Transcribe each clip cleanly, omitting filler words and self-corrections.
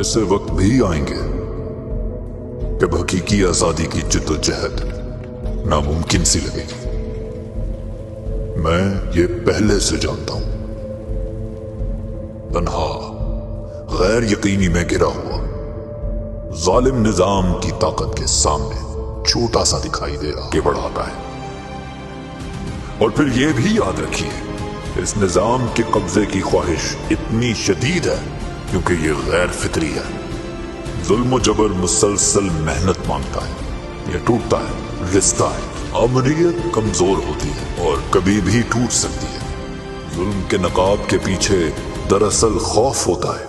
ایسے وقت بھی آئیں گے کہ حقیقی آزادی کی جدوجہد ناممکن سی لگے گی. میں یہ پہلے سے جانتا ہوں. تنہا غیر یقینی میں گرا ہوا ظالم نظام کی طاقت کے سامنے چھوٹا سا دکھائی دے رہا کہ بڑھاتا ہے. اور پھر یہ بھی یاد رکھیے اس نظام کے قبضے کی خواہش اتنی شدید ہے کیونکہ یہ غیر فطری ہے. ظلم و جبر مسلسل محنت مانگتا ہے. یہ ٹوٹتا ہے، رستا ہے. امنیت کمزور ہوتی ہے اور کبھی بھی ٹوٹ سکتی ہے. ظلم کے نقاب کے پیچھے دراصل خوف ہوتا ہے.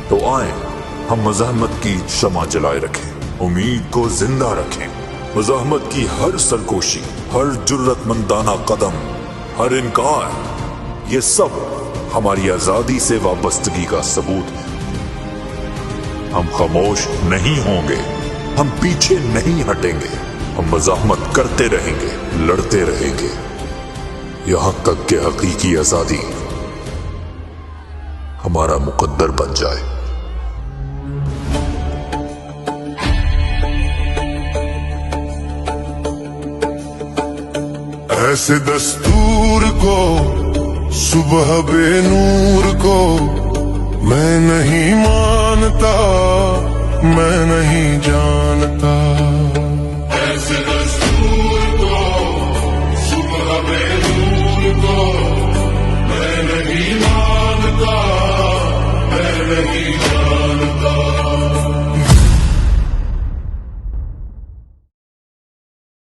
تو آئیں ہم مزاحمت کی شمع جلائے رکھیں، امید کو زندہ رکھیں. مزاحمت کی ہر سرکوشی، ہر جرت مندانہ قدم، ہر انکار، یہ سب ہماری آزادی سے وابستگی کا ثبوت ہے. ہم خاموش نہیں ہوں گے، ہم پیچھے نہیں ہٹیں گے. ہم مزاحمت کرتے رہیں گے، لڑتے رہیں گے یہاں تک کہ حقیقی آزادی ہمارا مقدر بن جائے. ایسے دستور کو، صبح بے نور کو میں نہیں مانتا، میں نہیں جانتا.